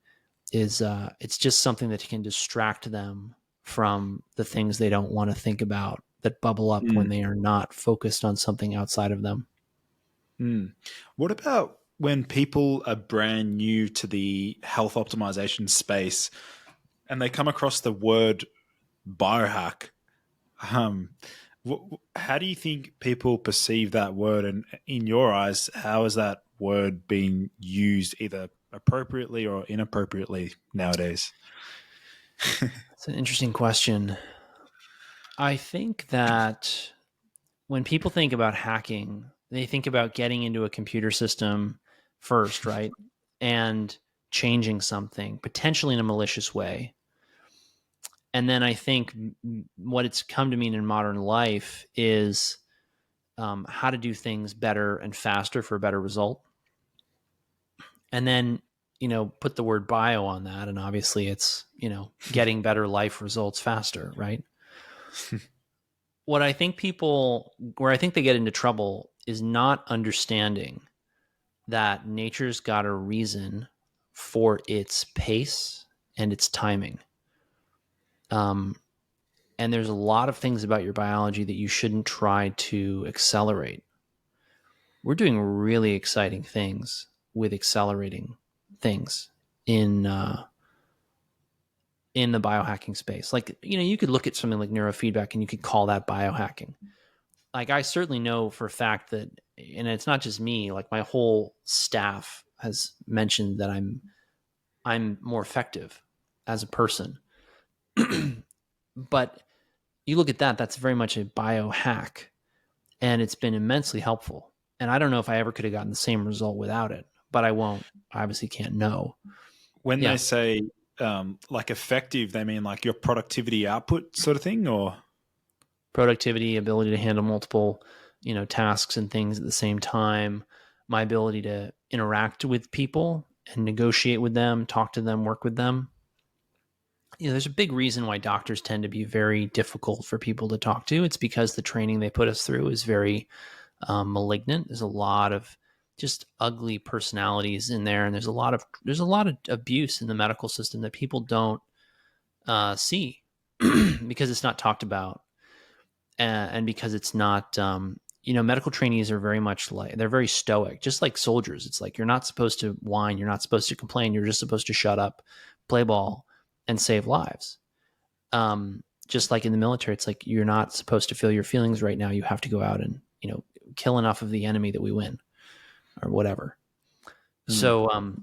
is it's just something that can distract them from the things they don't want to think about, that bubble up when Mm. they are not focused on something outside of them. Mm. What about when people are brand new to the health optimization space and they come across the word biohack? Um, how do you think people perceive that word? And in your eyes, how is that word being used either appropriately or inappropriately nowadays? It's an interesting question. I think that when people think about hacking, they think about getting into a computer system first, right? And changing something, potentially in a malicious way. And then I think what it's come to mean in modern life is how to do things better and faster for a better result. And then, put the word bio on that. And obviously it's, getting better life results faster, right? Where I think they get into trouble is not understanding that nature's got a reason for its pace and its timing. And there's a lot of things about your biology that you shouldn't try to accelerate. We're doing really exciting things with accelerating things in the biohacking space. Like, you could look at something like neurofeedback and you could call that biohacking. Like, I certainly know for a fact that, and it's not just me, like my whole staff has mentioned that I'm more effective as a person. But you look at that's very much a biohack, and it's been immensely helpful. And I don't know if I ever could have gotten the same result without it, but I won't. I obviously can't know. When Yeah. they say like effective, they mean like your productivity output sort of thing, or Productivity, ability to handle multiple, tasks and things at the same time, my ability to interact with people and negotiate with them, talk to them, work with them. There's a big reason why doctors tend to be very difficult for people to talk to. It's because the training they put us through is very malignant. There's a lot of just ugly personalities in there, and there's a lot of abuse in the medical system that people don't see because it's not talked about, and because it's not. Medical trainees are very much like, they're very stoic, just like soldiers. It's like, you're not supposed to whine, you're not supposed to complain, you're just supposed to shut up, play ball, and save lives. Just like in the military, it's like, you're not supposed to feel your feelings right now. You have to go out and, kill enough of the enemy that we win, or whatever. So,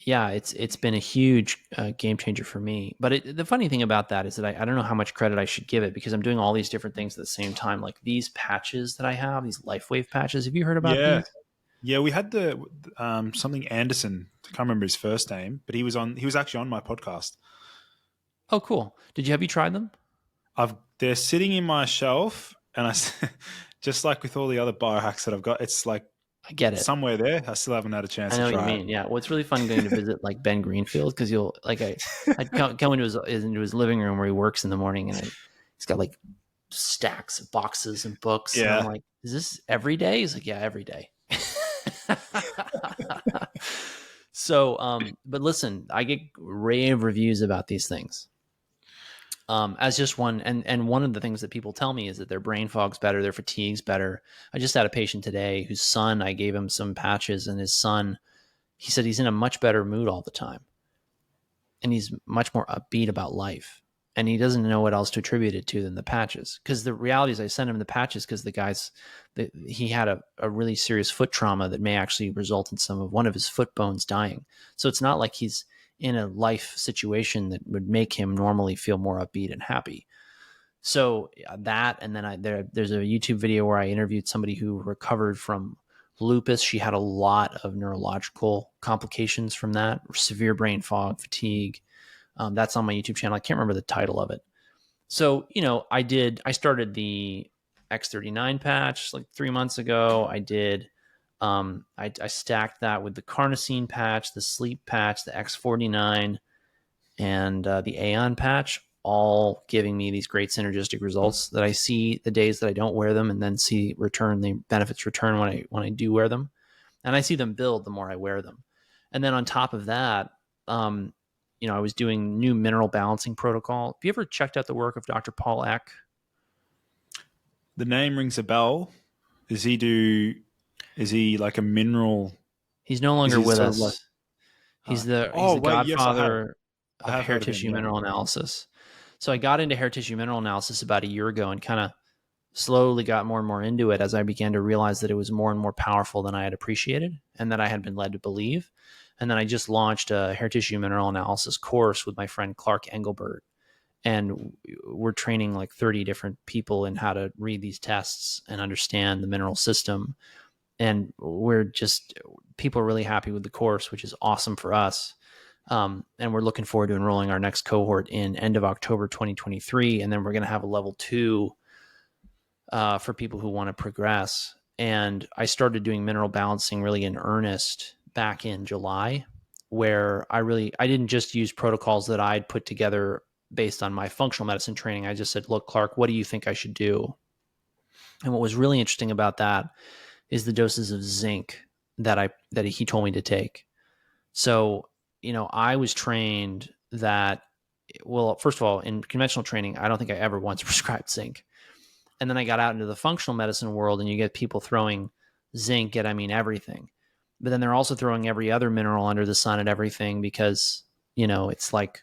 yeah, it's been a huge game changer for me. But the funny thing about that is that I don't know how much credit I should give it, because I'm doing all these different things at the same time. Like these patches that I have, these LifeWave patches. Have you heard about yeah, these? yeah. We had the something Anderson. I can't remember his first name, but he was actually on my podcast. Oh, cool. Have you tried them? They're sitting in my shelf, and just like with all the other biohacks that I've got, it's like I get it. somewhere there. I still haven't had a chance I to know what you try it. mean. Yeah. Well, it's really fun going to visit like Ben Greenfield, because I'd come into his living room where he works in the morning, and he's got like stacks of boxes and books. And I'm Yeah. like, is this every day? He's like, yeah, every day. So, but listen, I get rave reviews about these things. As just one, and one of the things that people tell me is that their brain fog's better, their fatigue's better. I just had a patient today whose son, I gave him some patches, and his son, he said he's in a much better mood all the time, and he's much more upbeat about life, and he doesn't know what else to attribute it to than the patches. Because the reality is, I sent him the patches because he had a really serious foot trauma that may actually result in one of his foot bones dying. So it's not like he's in a life situation that would make him normally feel more upbeat and happy. So that, and then there's a YouTube video where I interviewed somebody who recovered from lupus. She had a lot of neurological complications from that, severe brain fog, fatigue. That's on my YouTube channel. I can't remember the title of it. So, I started the X39 patch like 3 months ago. I stacked that with the carnosine patch, the sleep patch, the X49, and the Aeon patch, all giving me these great synergistic results that I see the days that I don't wear them, and then see the benefits return when I do wear them. And I see them build the more I wear them. And then on top of that, I was doing new mineral balancing protocol. Have you ever checked out the work of Dr. Paul Eck? The name rings a bell. Is he like a mineral? He's no longer with sort us. of like, he's the wait, yes, godfather I of have hair heard of him, tissue yeah. mineral analysis. So I got into hair tissue mineral analysis about a year ago and kind of slowly got more and more into it as I began to realize that it was more and more powerful than I had appreciated and that I had been led to believe. And then I just launched a hair tissue mineral analysis course with my friend Clark Engelbert. And we're training like 30 different people in how to read these tests and understand the mineral system. And people are really happy with the course, which is awesome for us. And we're looking forward to enrolling our next cohort in end of October 2023. And then we're going to have a level 2 for people who want to progress. And I started doing mineral balancing really in earnest back in July, where I didn't just use protocols that I'd put together based on my functional medicine training. I just said, look, Clark, what do you think I should do? And what was really interesting about that is the doses of zinc that he told me to take. So, I was trained that, well, first of all, in conventional training, I don't think I ever once prescribed zinc. And then I got out into the functional medicine world, and you get people throwing zinc at, everything. But then they're also throwing every other mineral under the sun at everything because, it's like,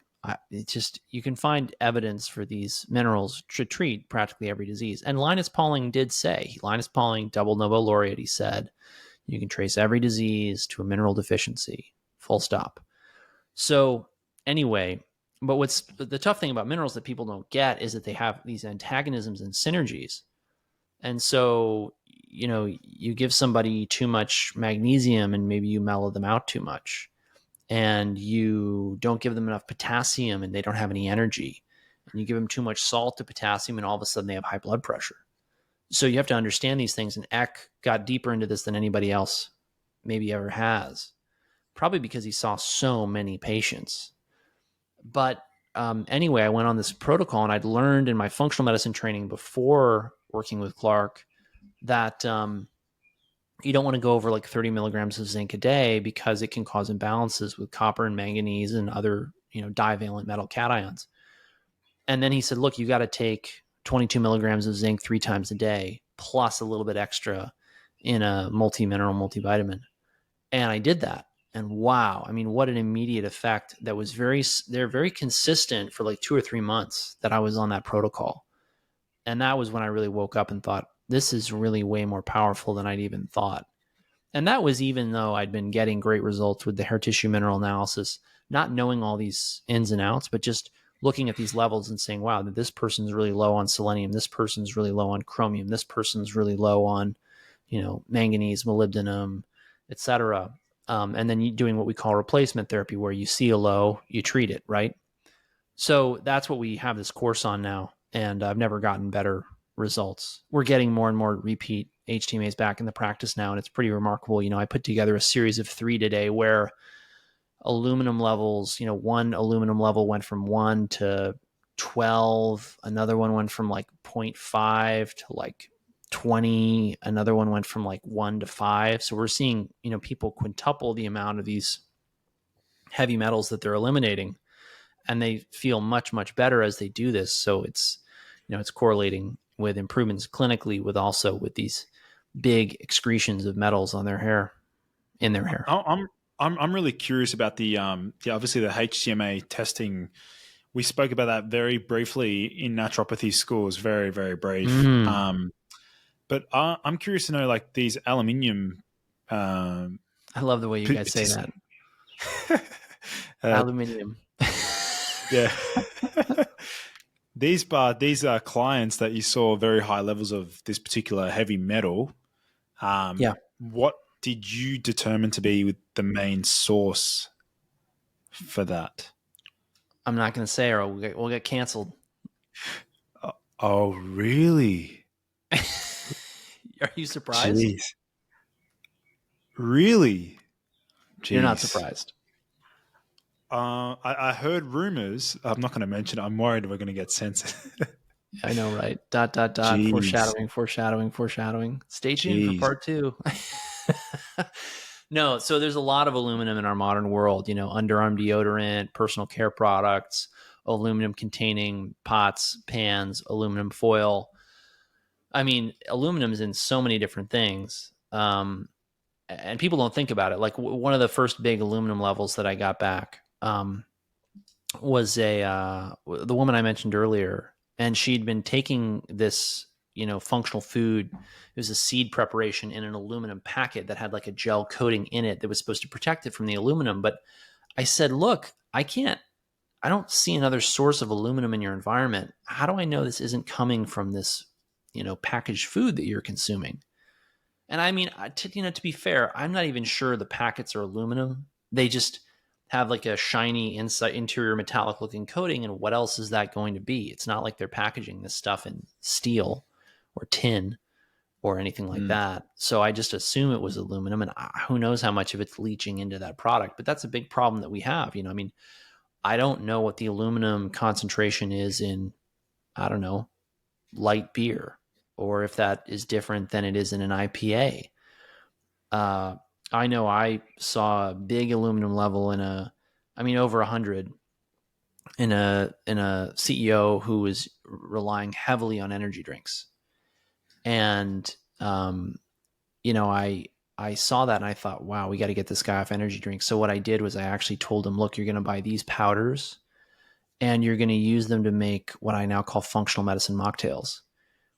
you can find evidence for these minerals to treat practically every disease. And Linus Pauling did say, Linus Pauling, double Nobel laureate, he said, you can trace every disease to a mineral deficiency, full stop. So anyway, but what's the tough thing about minerals that people don't get is that they have these antagonisms and synergies. And so, you give somebody too much magnesium and maybe you mellow them out too much. And you don't give them enough potassium and they don't have any energy. And you give them too much salt to potassium and all of a sudden they have high blood pressure. So you have to understand these things. And Eck got deeper into this than anybody else maybe ever has, probably because he saw so many patients. But anyway, I went on this protocol and I'd learned in my functional medicine training before working with Clark that you don't want to go over like 30 milligrams of zinc a day because it can cause imbalances with copper and manganese and other, divalent metal cations. And then he said, look, you got to take 22 milligrams of zinc 3 times a day, plus a little bit extra in a multi-mineral multivitamin. And I did that. And wow, what an immediate effect that was they're very consistent for like 2 or 3 months that I was on that protocol. And that was when I really woke up and thought, this is really way more powerful than I'd even thought. And that was even though I'd been getting great results with the hair tissue mineral analysis, not knowing all these ins and outs, but just looking at these levels and saying, wow, this person's really low on selenium. This person's really low on chromium. This person's really low on, manganese, molybdenum, etc. And then doing what we call replacement therapy, where you see a low, you treat it, right? So that's what we have this course on now. And I've never gotten better results. We're getting more and more repeat HTMAs back in the practice now, and it's pretty remarkable. I put together a series of 3 today where aluminum levels, one aluminum level went from 1 to 12, another one went from like 0.5 to like 20, another one went from like 1 to 5. So we're seeing, people quintuple the amount of these heavy metals that they're eliminating, and they feel much, much better as they do this. So it's, it's correlating with improvements clinically with these big excretions of metals on their hair, in their hair. I'm really curious about the obviously the HTMA testing. We spoke about that very briefly in naturopathy schools, very, very brief. But I'm curious to know, like, these aluminium. I love the way you guys say that. Aluminium. Yeah. These clients that you saw very high levels of this particular heavy metal. Yeah. What did you determine to be with the main source for that? I'm not going to say, or we'll get canceled. Oh, really? Are you surprised? Jeez. Really? You're not Jeez. surprised. I heard rumors. I'm not going to mention it. I'm worried we're going to get censored. I know, right? Dot, dot, dot. Jeez. Foreshadowing, foreshadowing, foreshadowing. Stay tuned for Jeez. part 2. No, so there's a lot of aluminum in our modern world, underarm deodorant, personal care products, aluminum containing pots, pans, aluminum foil. I mean, aluminum is in so many different things. And people don't think about it. Like one of the first big aluminum levels that I got back was the woman I mentioned earlier, and she'd been taking this functional food. It was a seed preparation in an aluminum packet that had like a gel coating in it that was supposed to protect it from the aluminum. But I said, look, I don't see another source of aluminum in your environment. How do I know this isn't coming from this packaged food that you're consuming? And I mean, to be fair, I'm not even sure the packets are aluminum. They just have like a shiny interior metallic looking coating. And what else is that going to be? It's not like they're packaging this stuff in steel or tin or anything like Mm. that. So I just assume it was aluminum, and who knows how much of it's leaching into that product. But that's a big problem that we have. I mean, I don't know what the aluminum concentration is in, I don't know, light beer, or if that is different than it is in an IPA. I know I saw a big aluminum level over 100 in a CEO who was relying heavily on energy drinks. And, I saw that and I thought, wow, we got to get this guy off energy drinks. So what I did was I actually told him, look, you're going to buy these powders and you're going to use them to make what I now call functional medicine mocktails,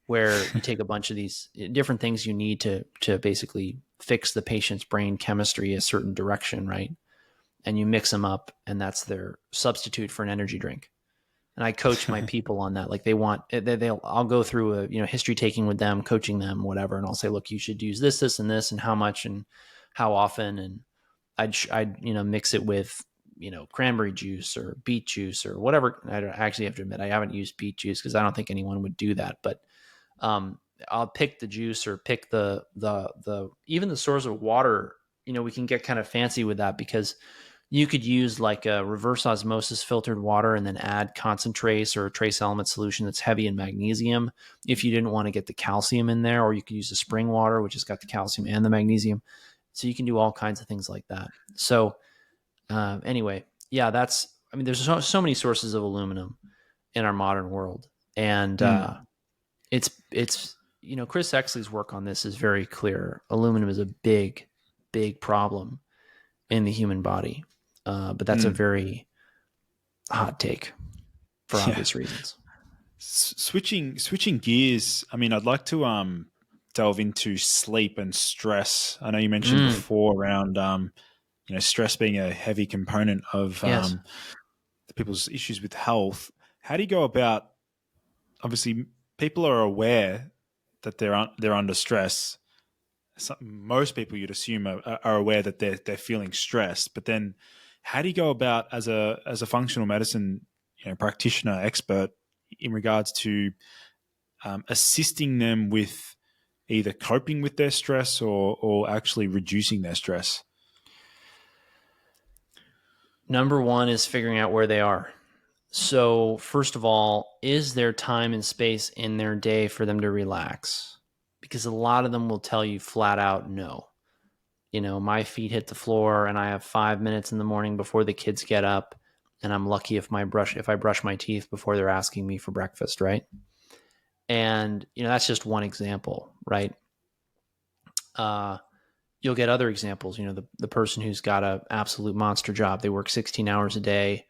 where you take a bunch of these different things you need to basically fix the patient's brain chemistry a certain direction, right? And you mix them up, and that's their substitute for an energy drink. And I coach my people on that. Like I'll go through a history taking with them, coaching them, whatever, and I'll say, look, you should use this, and this, and how much, and how often, and I'd mix it with cranberry juice or beet juice or whatever. I actually have to admit I haven't used beet juice because I don't think anyone would do that, but I'll pick the juice or pick the even the source of water. We can get kind of fancy with that because you could use like a reverse osmosis filtered water and then add concentrates or a trace element solution that's heavy in magnesium if you didn't want to get the calcium in there, or you could use the spring water, which has got the calcium and the magnesium. So you can do all kinds of things like that. So anyway, yeah, there's so many sources of aluminum in our modern world. And it's Chris Exley's work on this is very clear. Aluminum is a big problem in the human body, but that's a very hot take for obvious reasons. Switching gears. I mean, I'd like to delve into sleep and stress. I know you mentioned before around stress being a heavy component of Yes. people's issues with health. How do you go about? Obviously, people are aware that they're under stress. Most people, you'd assume, are aware that they're feeling stressed. But then, how do you go about as a functional medicine practitioner expert in regards to assisting them with either coping with their stress or actually reducing their stress? Number one is figuring out where they are. So first of all, is there time and space in their day for them to relax? Because a lot of them will tell you flat out no. My feet hit the floor and I have 5 minutes in the morning before the kids get up, and I'm lucky if I brush my teeth before they're asking me for breakfast, right? And that's just one example, right? You'll get other examples. The person who's got an absolute monster job. They work 16 hours a day.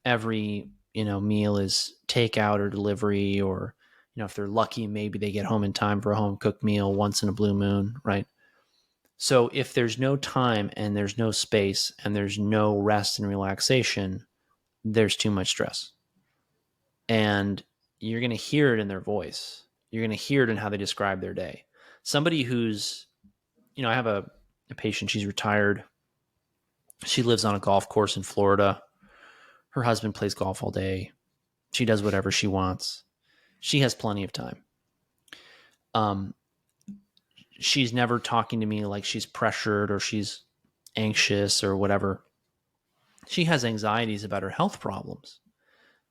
Every meal is takeout or delivery, or if they're lucky, maybe they get home in time for a home cooked meal once in a blue moon, right? So if there's no time and there's no space and there's no rest and relaxation, there's too much stress. And you're going to hear it in their voice. You're going to hear it in how they describe their day. Somebody who's, I have a a patient. She's retired. She lives on a golf course in Florida. Her husband plays golf all day. She does whatever she wants. She has plenty of time. She's never talking to me like she's pressured or she's anxious or whatever. She has anxieties about her health problems.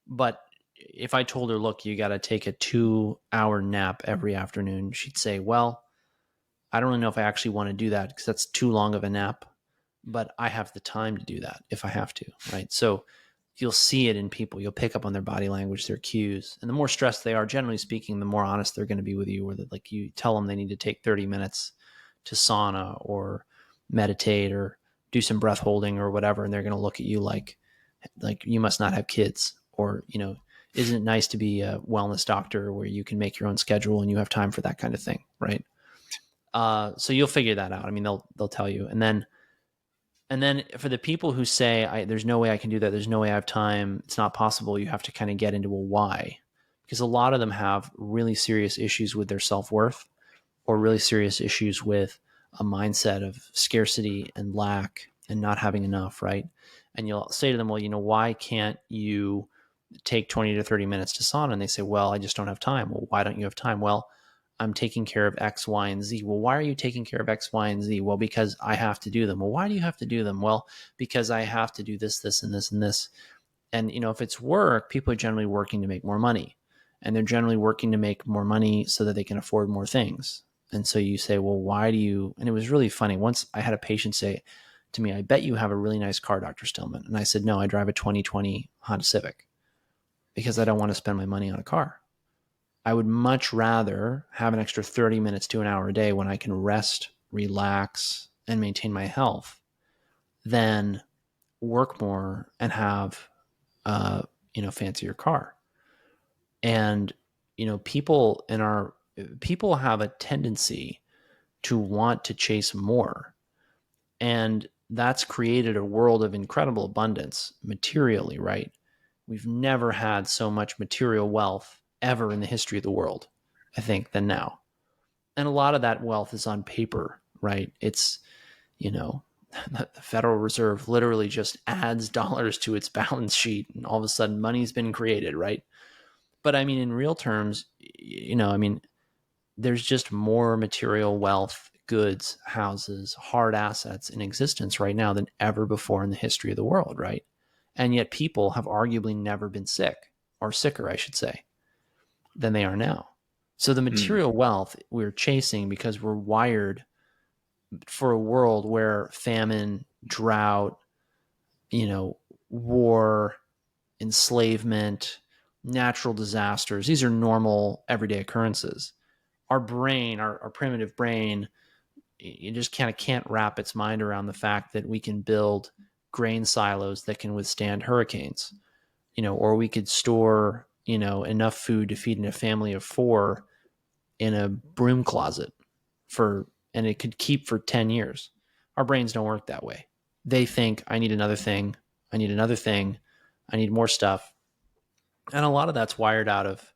But if I told her, look, you got to take a 2-hour nap every afternoon, she'd say, well, I don't really know if I actually want to do that because that's too long of a nap, but I have the time to do that if I have to, right? So you'll see it in people. You'll pick up on their body language, their cues. And the more stressed they are, generally speaking, the more honest they're going to be with you, where like you tell them they need to take 30 minutes to sauna or meditate or do some breath holding or whatever. And they're going to look at you like you must not have kids, or, isn't it nice to be a wellness doctor where you can make your own schedule and you have time for that kind of thing. Right. So you'll figure that out. I mean, they'll tell you. And then for the people who say, there's no way I can do that, there's no way I have time, it's not possible, you have to kind of get into a why. Because a lot of them have really serious issues with their self-worth, or really serious issues with a mindset of scarcity and lack and not having enough, right? And you'll say to them, well, why can't you take 20 to 30 minutes to sauna? And they say, well, I just don't have time. Well, why don't you have time? Well, I'm taking care of X, Y, and Z. Well, why are you taking care of X, Y, and Z? Well, because I have to do them. Well, why do you have to do them? Well, because I have to do this, this, and this, and this. And, if it's work, people are generally working to make more money. And they're generally working to make more money so that they can afford more things. And so you say, well, why do you? And it was really funny. Once I had a patient say to me, I bet you have a really nice car, Dr. Stillman. And I said, no, I drive a 2020 Honda Civic because I don't want to spend my money on a car. I would much rather have an extra 30 minutes to an hour a day when I can rest, relax, and maintain my health than work more and have, fancier car. And, people have a tendency to want to chase more. And that's created a world of incredible abundance materially, right? We've never had so much material wealth ever in the history of the world, I think, than now. And a lot of that wealth is on paper, right? It's, the Federal Reserve literally just adds dollars to its balance sheet and all of a sudden money's been created, right? But I mean, in real terms, there's just more material wealth, goods, houses, hard assets in existence right now than ever before in the history of the world, right? And yet people have arguably never been sick, or sicker, I should say, than they are now. So the material wealth we're chasing because we're wired for a world where famine, drought, war, enslavement, natural disasters, these are normal everyday occurrences. Our brain, our primitive brain, it just can't wrap its mind around the fact that we can build grain silos that can withstand hurricanes, or we could store, enough food to feed in a family of 4 in a broom closet and it could keep for 10 years. Our brains don't work that way. They think, I need another thing. I need another thing. I need more stuff. And a lot of that's wired out of,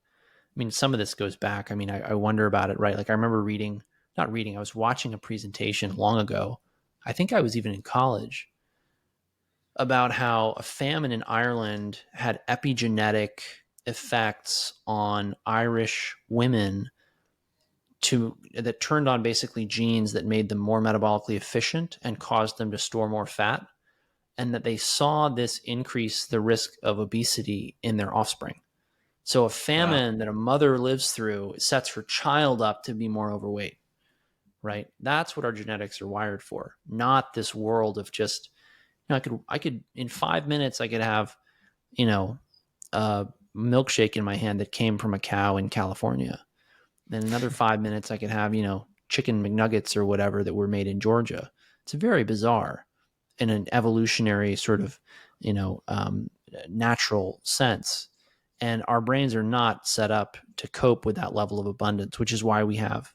some of this goes back. I wonder about it, right? Like I remember I was watching a presentation long ago. I think I was even in college, about how a famine in Ireland had epigenetic effects on Irish women that turned on basically genes that made them more metabolically efficient and caused them to store more fat, and that they saw this increase the risk of obesity in their offspring. So a famine that a mother lives through sets her child up to be more overweight, right? That's what our genetics are wired for, not this world of just, I could in 5 minutes, I could have, a milkshake in my hand that came from a cow in California. Then another 5 minutes, I could have, chicken McNuggets or whatever that were made in Georgia. It's very bizarre in an evolutionary sort of, natural sense. And our brains are not set up to cope with that level of abundance, which is why we have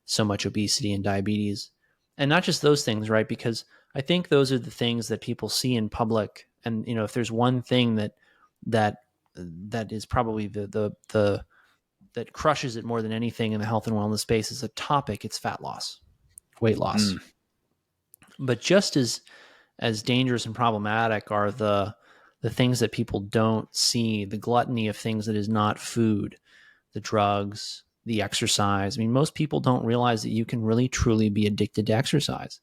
so much obesity and diabetes. And not just those things, right? Because I think those are the things that people see in public. And, if there's one thing that is probably that crushes it more than anything in the health and wellness space as a topic, it's fat loss, weight loss. But just as dangerous and problematic are the things that people don't see, the gluttony of things that is not food, the drugs, the exercise. I mean, most people don't realize that you can really truly be addicted to exercise.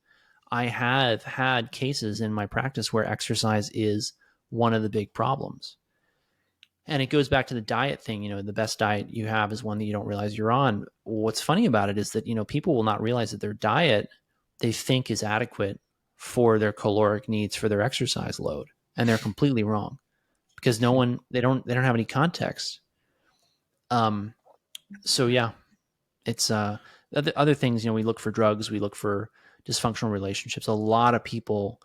I have had cases in my practice where exercise is one of the big problems. And it goes back to the diet thing. The best diet you have is one that you don't realize you're on. What's funny about it is that, people will not realize that their diet they think is adequate for their caloric needs for their exercise load. And they're completely wrong because they don't have any context. So yeah, it's other things, we look for drugs, we look for dysfunctional relationships. A lot of people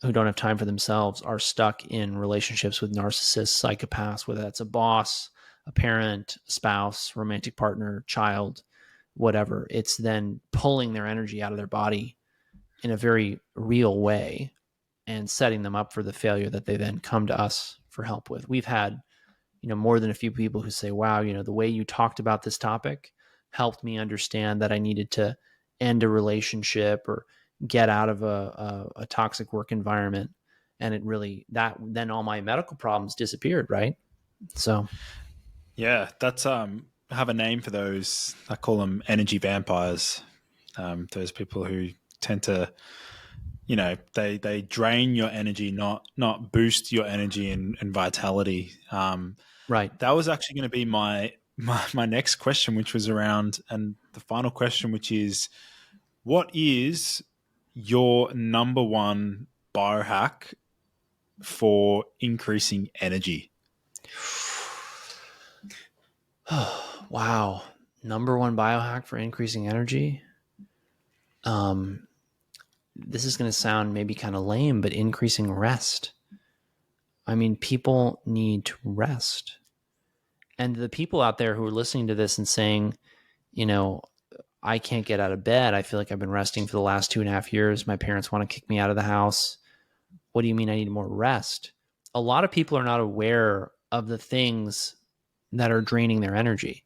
who don't have time for themselves are stuck in relationships with narcissists, psychopaths, whether that's a boss, a parent, a spouse, romantic partner, child, whatever. It's then pulling their energy out of their body in a very real way and setting them up for the failure that they then come to us for help with. We've had, more than a few people who say, wow, the way you talked about this topic helped me understand that I needed to end a relationship or get out of a toxic work environment. And it really, then all my medical problems disappeared. Right. So. Yeah, that's, I have a name for those. I call them energy vampires. Those people who tend to, they drain your energy, not boost your energy and vitality. Right. That was actually going to be my next question, which was around, and the final question, which is, what is your number one biohack for increasing energy? Wow. Number one biohack for increasing energy. This is going to sound maybe kind of lame, but increasing rest. I mean, people need to rest. And the people out there who are listening to this and saying, I can't get out of bed. I feel like I've been resting for the last 2.5 years. My parents want to kick me out of the house. What do you mean I need more rest? A lot of people are not aware of the things that are draining their energy.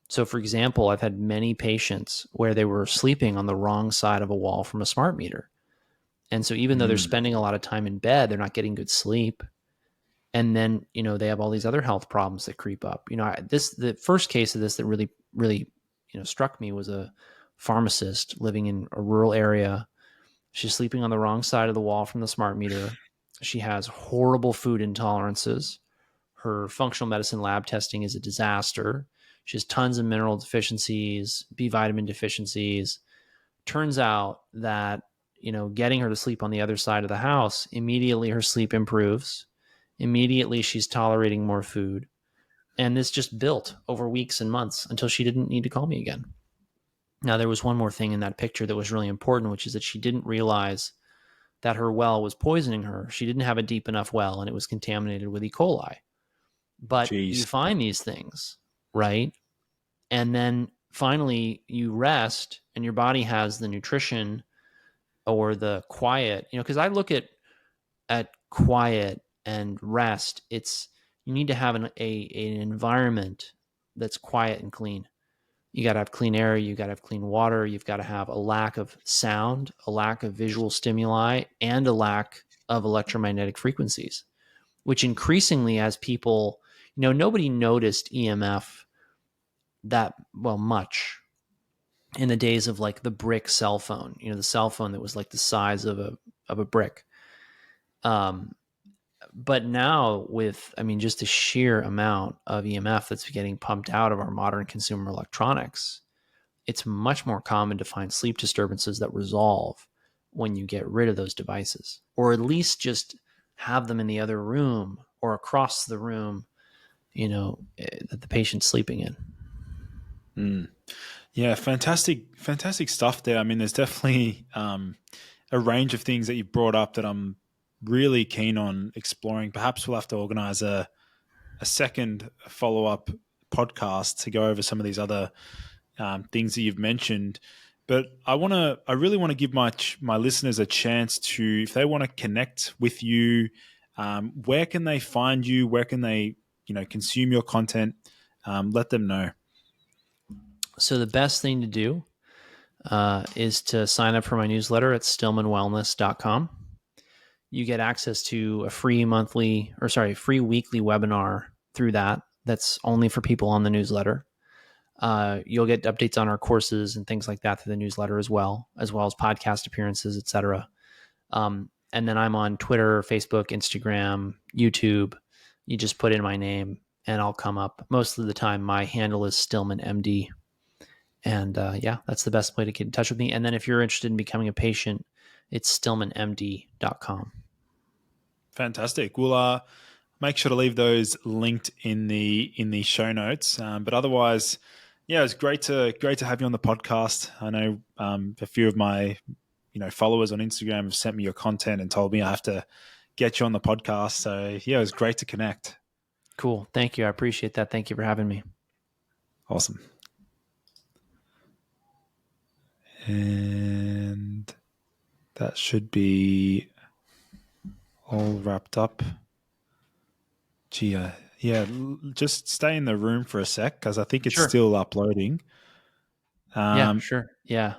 So, for example, I've had many patients where they were sleeping on the wrong side of a wall from a smart meter. And so even though they're spending a lot of time in bed, they're not getting good sleep. And then, they have all these other health problems that creep up. The first case of this that really, really, struck me was a pharmacist living in a rural area. She's sleeping on the wrong side of the wall from the smart meter. She has horrible food intolerances. Her functional medicine lab testing is a disaster. She has tons of mineral deficiencies, B vitamin deficiencies. Turns out that, getting her to sleep on the other side of the house, immediately her sleep improves. Immediately she's tolerating more food. And this just built over weeks and months until she didn't need to call me again. Now, there was one more thing in that picture that was really important, which is that she didn't realize that her well was poisoning her. She didn't have a deep enough well, and it was contaminated with E. coli. But you find these things, right? And then finally you rest and your body has the nutrition or the quiet, because I look at quiet and rest. You need to have an environment that's quiet and clean. You got to have clean air. You got to have clean water. You've got to have a lack of sound, a lack of visual stimuli, and a lack of electromagnetic frequencies, which increasingly as people, nobody noticed EMF that much in the days of like the brick cell phone, the cell phone that was like the size of a brick. But now with, just the sheer amount of EMF that's getting pumped out of our modern consumer electronics, it's much more common to find sleep disturbances that resolve when you get rid of those devices, or at least just have them in the other room or across the room, that the patient's sleeping in. Yeah, fantastic stuff there. There's definitely a range of things that you've brought up that I'm really keen on exploring. Perhaps we'll have to organize a second follow-up podcast to go over some of these other things that you've mentioned. But I really want to give my listeners a chance to, if they want to connect with you, where can they find you? Where can they, consume your content? Let them know. So the best thing to do is to sign up for my newsletter at stillmanwellness.com. You get access to a free weekly webinar through that. That's only for people on the newsletter. You'll get updates on our courses and things like that through the newsletter as well as podcast appearances, etc. And then I'm on Twitter, Facebook, Instagram, YouTube. You just put in my name and I'll come up. Most of the time, my handle is Stillman MD. And that's the best way to get in touch with me. And then if you're interested in becoming a patient, it's stillmanmd.com. Fantastic. We'll make sure to leave those linked in the show notes. But otherwise, yeah, it's great to have you on the podcast. I know a few of my followers on Instagram have sent me your content and told me I have to get you on the podcast. So yeah, it was great to connect. Cool. Thank you. I appreciate that. Thank you for having me. Awesome. And that should be all wrapped up. Gee, yeah, just stay in the room for a sec because I think it's still uploading. Yeah, sure. Yeah.